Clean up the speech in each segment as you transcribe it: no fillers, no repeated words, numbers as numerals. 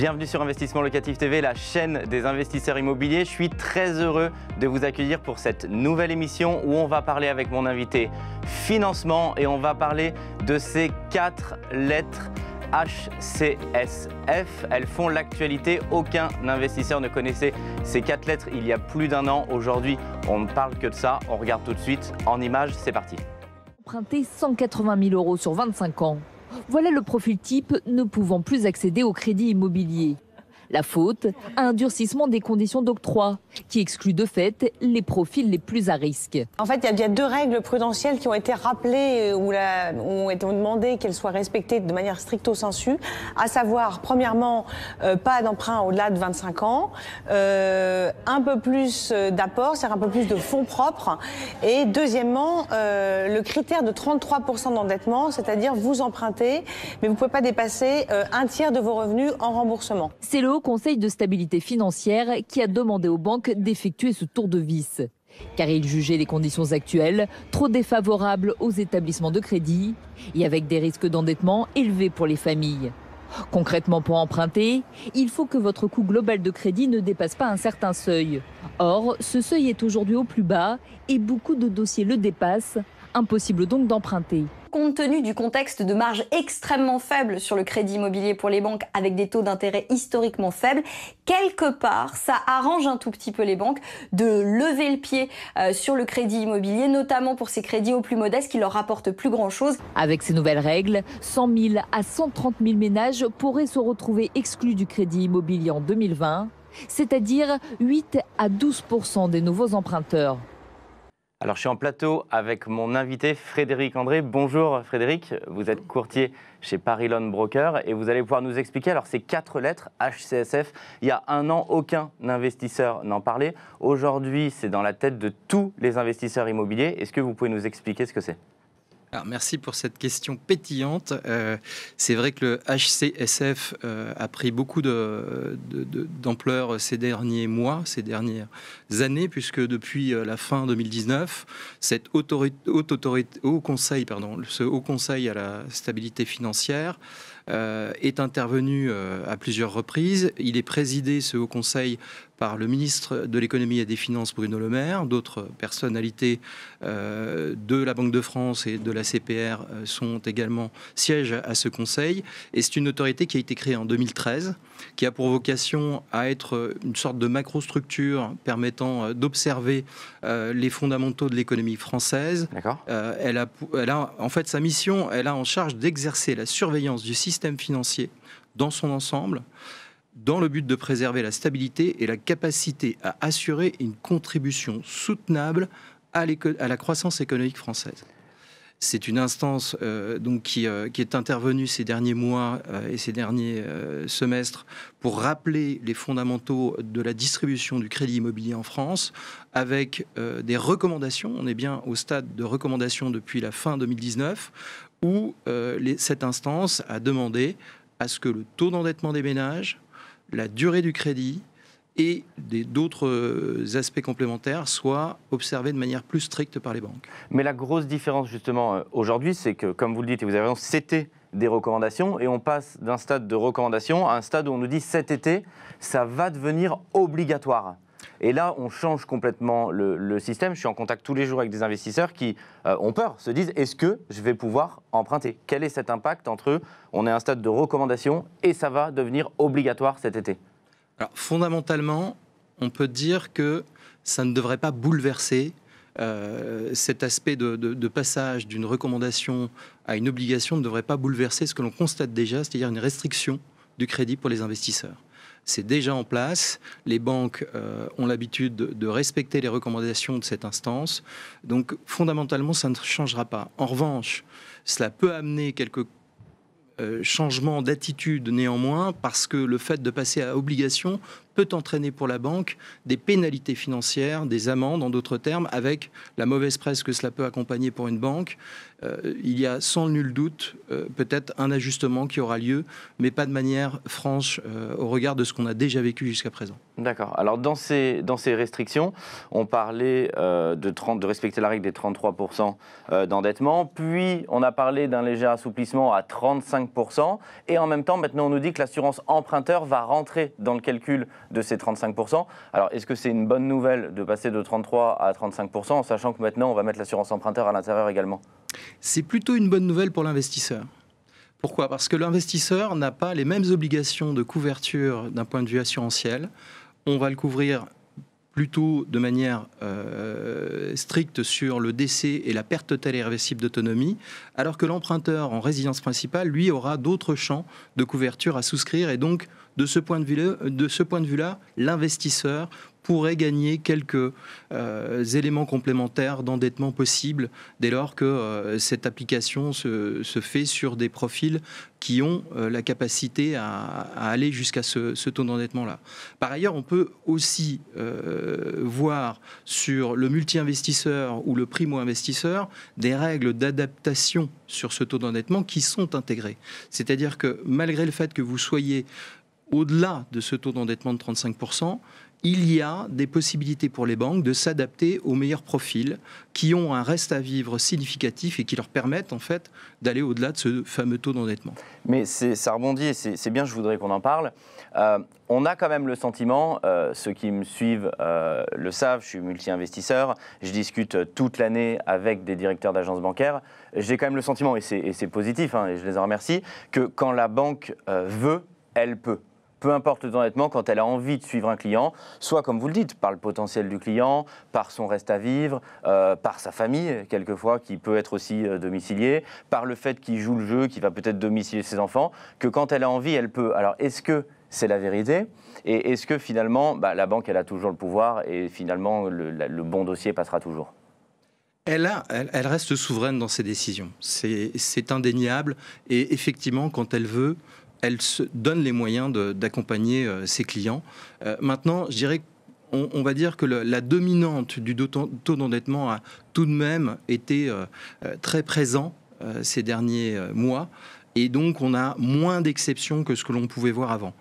Bienvenue sur Investissement Locatif TV, la chaîne des investisseurs immobiliers. Je suis très heureux de vous accueillir pour cette nouvelle émission où on va parler avec mon invité financement et on va parler de ces 4 lettres HCSF. Elles font l'actualité. Aucun investisseur ne connaissait ces 4 lettres il y a plus d'1 an. Aujourd'hui, on ne parle que de ça. On regarde tout de suite en images. C'est parti. Emprunter 180 000 € sur 25 ans. Voilà le profil type ne pouvant plus accéder au crédit immobilier. La faute, un durcissement des conditions d'octroi qui exclut de fait les profils les plus à risque. En fait, il y a 2 règles prudentielles qui ont été rappelées ou ont été demandées qu'elles soient respectées de manière stricto sensu, à savoir, premièrement, pas d'emprunt au-delà de 25 ans, un peu plus d'apport, c'est-à-dire un peu plus de fonds propres, et deuxièmement, le critère de 33% d'endettement, c'est-à-dire vous empruntez, mais vous ne pouvez pas dépasser un tiers de vos revenus en remboursement. C'est le Haut Conseil de stabilité financière qui a demandé aux banques d'effectuer ce tour de vis, car il jugeait les conditions actuelles trop défavorables aux établissements de crédit et avec des risques d'endettement élevés pour les familles. Concrètement, pour emprunter, il faut que votre coût global de crédit ne dépasse pas un certain seuil. Or, ce seuil est aujourd'hui au plus bas et beaucoup de dossiers le dépassent. Impossible donc d'emprunter. Compte tenu du contexte de marge extrêmement faible sur le crédit immobilier pour les banques avec des taux d'intérêt historiquement faibles, quelque part, ça arrange un tout petit peu les banques de lever le pied sur le crédit immobilier, notamment pour ces crédits aux plus modestes qui leur rapportent plus grand-chose. Avec ces nouvelles règles, 100 000 à 130 000 ménages pourraient se retrouver exclus du crédit immobilier en 2020, c'est-à-dire 8 à 12% des nouveaux emprunteurs. Alors, je suis en plateau avec mon invité Frédéric André. Bonjour Frédéric, vous êtes courtier chez Paris Loan Broker et vous allez pouvoir nous expliquer alors ces 4 lettres HCSF. Il y a 1 an, aucun investisseur n'en parlait. Aujourd'hui, c'est dans la tête de tous les investisseurs immobiliers. Est-ce que vous pouvez nous expliquer ce que c'est ? Alors, merci pour cette question pétillante. C'est vrai que le HCSF a pris beaucoup d'ampleur ces derniers mois, ces dernières années, puisque depuis la fin 2019, ce Haut Conseil à la stabilité financière est intervenu à plusieurs reprises. Il est présidé, ce Haut Conseil, par le ministre de l'économie et des finances Bruno Le Maire. D'autres personnalités de la Banque de France et de la CPR sont également siègent à ce conseil. Et c'est une autorité qui a été créée en 2013, qui a pour vocation à être une sorte de macrostructure permettant d'observer les fondamentaux de l'économie française. D'accord. Elle a en fait sa mission, elle a en charge d'exercer la surveillance du système financier dans son ensemble, dans le but de préserver la stabilité et la capacité à assurer une contribution soutenable à la croissance économique française. C'est une instance qui est intervenue ces derniers mois et ces derniers semestres pour rappeler les fondamentaux de la distribution du crédit immobilier en France avec des recommandations. On est bien au stade de recommandations depuis la fin 2019 où cette instance a demandé à ce que le taux d'endettement des ménages, la durée du crédit et d'autres aspects complémentaires soient observés de manière plus stricte par les banques. Mais la grosse différence justement aujourd'hui, c'est que, comme vous le dites, et vous avez raison, c'était des recommandations et on passe d'un stade de recommandation à un stade où on nous dit cet été, ça va devenir obligatoire. Et là, on change complètement le système. Je suis en contact tous les jours avec des investisseurs qui ont peur, se disent est-ce que je vais pouvoir emprunter ? Quel est cet impact entre on est à un stade de recommandation et ça va devenir obligatoire cet été ? Alors, fondamentalement, on peut dire que ça ne devrait pas bouleverser cet aspect de passage d'une recommandation à une obligation ne devrait pas bouleverser ce que l'on constate déjà, c'est-à-dire une restriction du crédit pour les investisseurs. C'est déjà en place. Les banques ont l'habitude de respecter les recommandations de cette instance. Donc, fondamentalement, ça ne changera pas. En revanche, cela peut amener quelques changements d'attitude néanmoins, parce que le fait de passer à obligation peut entraîner pour la banque des pénalités financières, des amendes en d'autres termes, avec la mauvaise presse que cela peut accompagner pour une banque. Il y a sans nul doute peut-être un ajustement qui aura lieu, mais pas de manière franche au regard de ce qu'on a déjà vécu jusqu'à présent. D'accord. Alors dans ces restrictions, on parlait de respecter la règle des 33% d'endettement, puis on a parlé d'un léger assouplissement à 35%, et en même temps, maintenant on nous dit que l'assurance emprunteur va rentrer dans le calcul de ces 35%. Alors est-ce que c'est une bonne nouvelle de passer de 33 à 35%, en sachant que maintenant on va mettre l'assurance emprunteur à l'intérieur également ? C'est plutôt une bonne nouvelle pour l'investisseur. Pourquoi ? Parce que l'investisseur n'a pas les mêmes obligations de couverture d'un point de vue assurantiel. On va le couvrir plutôt de manière stricte sur le décès et la perte totale et irréversible d'autonomie, alors que l'emprunteur en résidence principale, lui, aura d'autres champs de couverture à souscrire. Et donc, de ce point de vue-là, l'investisseur pourrait gagner quelques éléments complémentaires d'endettement possible dès lors que cette application se fait sur des profils qui ont la capacité à aller jusqu'à ce taux d'endettement-là. Par ailleurs, on peut aussi voir sur le multi-investisseur ou le primo-investisseur des règles d'adaptation sur ce taux d'endettement qui sont intégrées. C'est-à-dire que malgré le fait que vous soyez au-delà de ce taux d'endettement de 35%, il y a des possibilités pour les banques de s'adapter aux meilleurs profils qui ont un reste à vivre significatif et qui leur permettent en fait d'aller au-delà de ce fameux taux d'endettement. Mais ça rebondit et c'est bien, je voudrais qu'on en parle. On a quand même le sentiment, ceux qui me suivent le savent, je suis multi-investisseur, je discute toute l'année avec des directeurs d'agences bancaires. J'ai quand même le sentiment, et c'est positif, hein, et je les en remercie, que quand la banque veut, elle peut. Peu importe le taux d'endettement, quand elle a envie de suivre un client, soit comme vous le dites, par le potentiel du client, par son reste à vivre, par sa famille, quelquefois, qui peut être aussi domiciliée, par le fait qu'il joue le jeu, qu'il va peut-être domicilier ses enfants, que quand elle a envie, elle peut. Alors, est-ce que c'est la vérité ? Et est-ce que finalement, la banque, elle a toujours le pouvoir et finalement, le bon dossier passera toujours ? Elle reste souveraine dans ses décisions. C'est indéniable. Et effectivement, quand elle veut, elle se donne les moyens d'accompagner ses clients. Maintenant, je dirais qu'on va dire que la dominante du taux d'endettement a tout de même été très présent ces derniers mois. Et donc, on a moins d'exceptions que ce que l'on pouvait voir avant.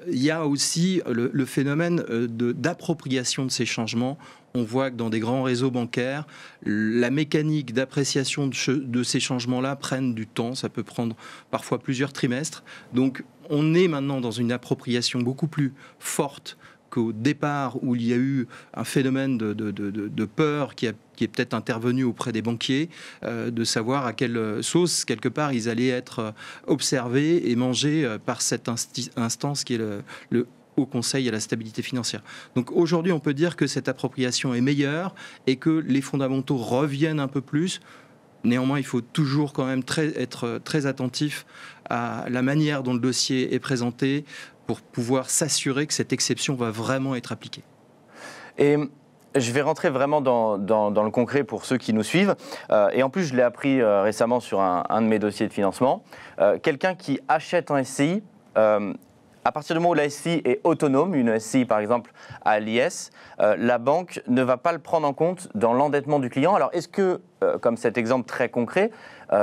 Il y a aussi le phénomène d'appropriation de ces changements. On voit que dans des grands réseaux bancaires, la mécanique d'appréciation de ces changements-là prennent du temps. Ça peut prendre parfois plusieurs trimestres. Donc, on est maintenant dans une appropriation beaucoup plus forte qu'au départ où il y a eu un phénomène de peur qui est peut-être intervenu auprès des banquiers, de savoir à quelle sauce, quelque part, ils allaient être observés et mangés par cette instance qui est le Haut Conseil à la stabilité financière. Donc aujourd'hui, on peut dire que cette appropriation est meilleure et que les fondamentaux reviennent un peu plus. Néanmoins, il faut toujours quand même être très attentif à la manière dont le dossier est présenté pour pouvoir s'assurer que cette exception va vraiment être appliquée. Et je vais rentrer vraiment dans le concret pour ceux qui nous suivent. Et en plus, je l'ai appris récemment sur un de mes dossiers de financement. Quelqu'un qui achète un SCI, à partir du moment où la SCI est autonome, une SCI par exemple à l'IS, la banque ne va pas le prendre en compte dans l'endettement du client. Alors est-ce que, comme cet exemple très concret,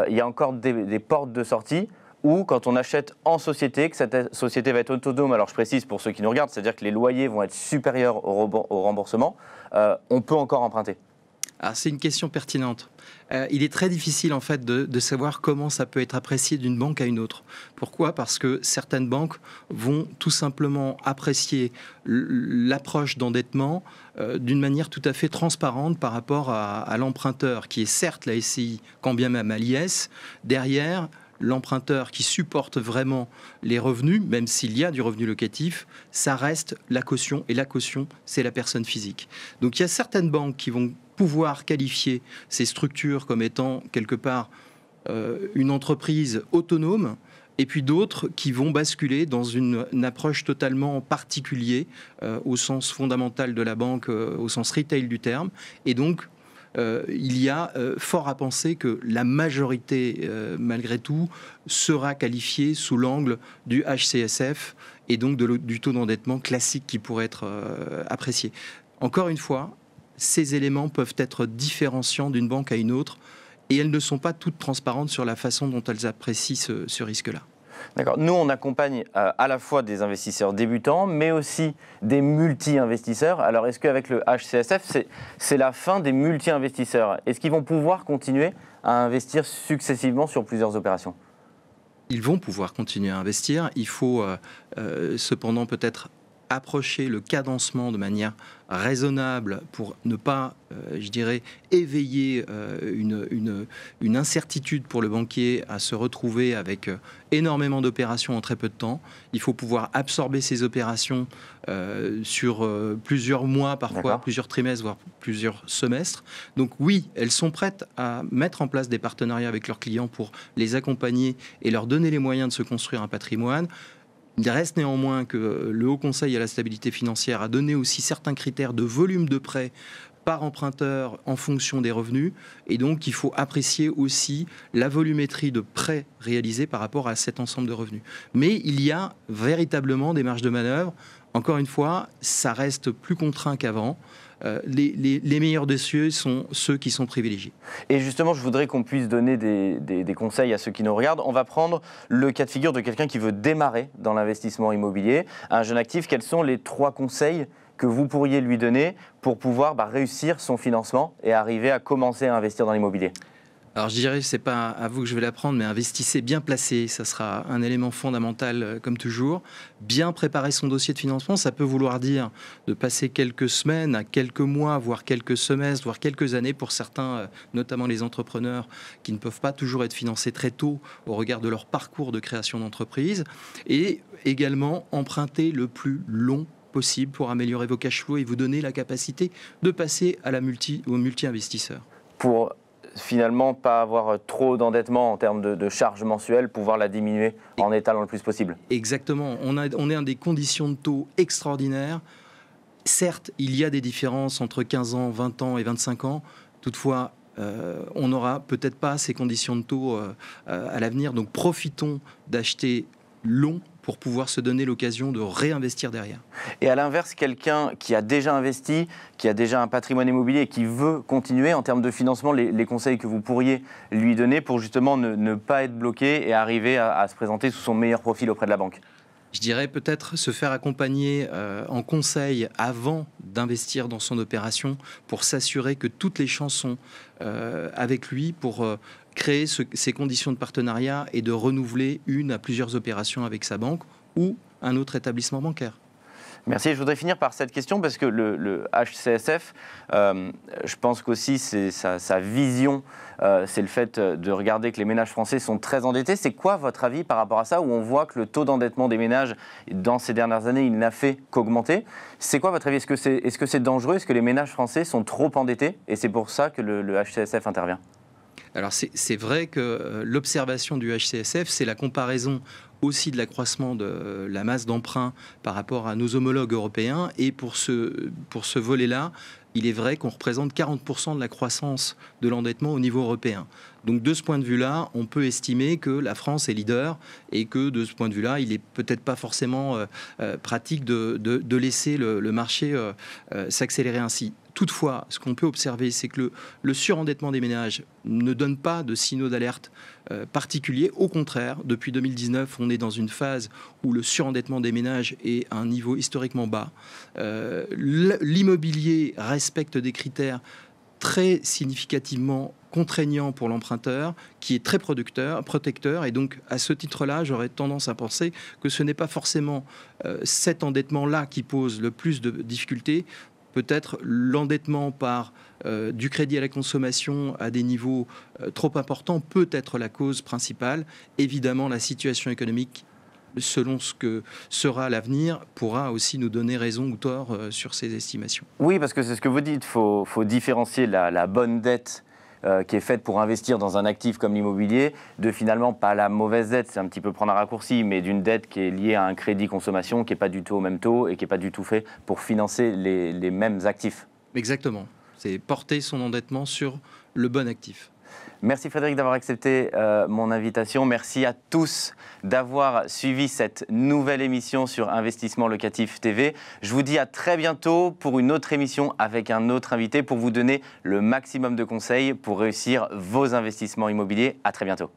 il y a encore des portes de sortie ou quand on achète en société, que cette société va être autonome, alors je précise pour ceux qui nous regardent, c'est-à-dire que les loyers vont être supérieurs au remboursement, on peut encore emprunter ? Alors, c'est une question pertinente. Il est très difficile en fait de savoir comment ça peut être apprécié d'une banque à une autre. Pourquoi ? Parce que certaines banques vont tout simplement apprécier l'approche d'endettement d'une manière tout à fait transparente par rapport à l'emprunteur, qui est certes la SCI, quand bien même à l'IS. Derrière, l'emprunteur qui supporte vraiment les revenus, même s'il y a du revenu locatif, ça reste la caution. Et la caution, c'est la personne physique. Donc il y a certaines banques qui vont pouvoir qualifier ces structures comme étant quelque part une entreprise autonome, et puis d'autres qui vont basculer dans une approche totalement particulière au sens fondamental de la banque, au sens retail du terme. Et donc, il y a fort à penser que la majorité, malgré tout, sera qualifiée sous l'angle du HCSF et donc du taux d'endettement classique qui pourrait être apprécié. Encore une fois, ces éléments peuvent être différenciants d'une banque à une autre et elles ne sont pas toutes transparentes sur la façon dont elles apprécient ce risque-là. D'accord. Nous, on accompagne à la fois des investisseurs débutants, mais aussi des multi-investisseurs. Alors, est-ce qu'avec le HCSF, c'est la fin des multi-investisseurs? Est-ce qu'ils vont pouvoir continuer à investir successivement sur plusieurs opérations? Ils vont pouvoir continuer à investir. Il faut cependant peut-être approcher le cadencement de manière raisonnable pour ne pas, je dirais, éveiller une incertitude pour le banquier à se retrouver avec énormément d'opérations en très peu de temps. Il faut pouvoir absorber ces opérations sur plusieurs mois, parfois plusieurs trimestres, voire plusieurs semestres. Donc oui, elles sont prêtes à mettre en place des partenariats avec leurs clients pour les accompagner et leur donner les moyens de se construire un patrimoine. Il reste néanmoins que le Haut Conseil à la stabilité financière a donné aussi certains critères de volume de prêt par emprunteur en fonction des revenus. Et donc, il faut apprécier aussi la volumétrie de prêts réalisés par rapport à cet ensemble de revenus. Mais il y a véritablement des marges de manœuvre. Encore une fois, ça reste plus contraint qu'avant. Les meilleurs des cieux sont ceux qui sont privilégiés. Et justement, je voudrais qu'on puisse donner des conseils à ceux qui nous regardent. On va prendre le cas de figure de quelqu'un qui veut démarrer dans l'investissement immobilier, un jeune actif. Quels sont les 3 conseils que vous pourriez lui donner pour pouvoir réussir son financement et arriver à commencer à investir dans l'immobilier? Alors je dirais, c'est pas à vous que je vais l'apprendre, mais investissez bien placé, ça sera un élément fondamental comme toujours. Bien préparer son dossier de financement, ça peut vouloir dire de passer quelques semaines à quelques mois, voire quelques semestres, voire quelques années pour certains, notamment les entrepreneurs qui ne peuvent pas toujours être financés très tôt au regard de leur parcours de création d'entreprise. Et également emprunter le plus long possible pour améliorer vos cash flows et vous donner la capacité de passer à au multi-investisseur. Pour finalement pas avoir trop d'endettement en termes de charges mensuelles, pouvoir la diminuer en étalant le plus possible. Exactement. On est dans des conditions de taux extraordinaires. Certes, il y a des différences entre 15 ans, 20 ans et 25 ans. Toutefois, on n'aura peut-être pas ces conditions de taux à l'avenir. Donc profitons d'acheter long pour pouvoir se donner l'occasion de réinvestir derrière. Et à l'inverse, quelqu'un qui a déjà investi, qui a déjà un patrimoine immobilier et qui veut continuer en termes de financement, les conseils que vous pourriez lui donner pour justement ne pas être bloqué et arriver à se présenter sous son meilleur profil auprès de la banque? Je dirais peut-être se faire accompagner en conseil avant d'investir dans son opération pour s'assurer que toutes les chances sont avec lui pour créer ces conditions de partenariat et de renouveler une à plusieurs opérations avec sa banque ou un autre établissement bancaire. Merci. Je voudrais finir par cette question parce que le HCSF, je pense qu'aussi c'est sa vision, c'est le fait de regarder que les ménages français sont très endettés. C'est quoi votre avis par rapport à ça, où on voit que le taux d'endettement des ménages, dans ces dernières années, il n'a fait qu'augmenter? C'est quoi votre avis? Est-ce que c'est dangereux? Est-ce que les ménages français sont trop endettés et c'est pour ça que le HCSF intervient? Alors c'est vrai que l'observation du HCSF, c'est la comparaison aussi de l'accroissement de la masse d'emprunt par rapport à nos homologues européens. Et pour ce volet-là, il est vrai qu'on représente 40% de la croissance de l'endettement au niveau européen. Donc de ce point de vue-là, on peut estimer que la France est leader et que de ce point de vue-là, il n'est peut-être pas forcément pratique de laisser le marché s'accélérer ainsi. Toutefois, ce qu'on peut observer, c'est que le surendettement des ménages ne donne pas de signaux d'alerte particuliers. Au contraire, depuis 2019, on est dans une phase où le surendettement des ménages est à un niveau historiquement bas. L'immobilier respecte des critères très significativement contraignants pour l'emprunteur, qui est très protecteur. Et donc, à ce titre-là, j'aurais tendance à penser que ce n'est pas forcément cet endettement-là qui pose le plus de difficultés. Peut-être l'endettement par du crédit à la consommation à des niveaux trop importants peut être la cause principale. Évidemment, la situation économique, selon ce que sera l'avenir, pourra aussi nous donner raison ou tort sur ces estimations. Oui, parce que c'est ce que vous dites, il faut différencier la bonne dette qui est faite pour investir dans un actif comme l'immobilier, de finalement pas la mauvaise dette, c'est un petit peu prendre un raccourci, mais d'une dette qui est liée à un crédit consommation qui n'est pas du tout au même taux et qui n'est pas du tout fait pour financer les mêmes actifs. Exactement, c'est porter son endettement sur le bon actif. Merci Frédéric d'avoir accepté mon invitation. Merci à tous d'avoir suivi cette nouvelle émission sur Investissement Locatif TV. Je vous dis à très bientôt pour une autre émission avec un autre invité pour vous donner le maximum de conseils pour réussir vos investissements immobiliers. À très bientôt.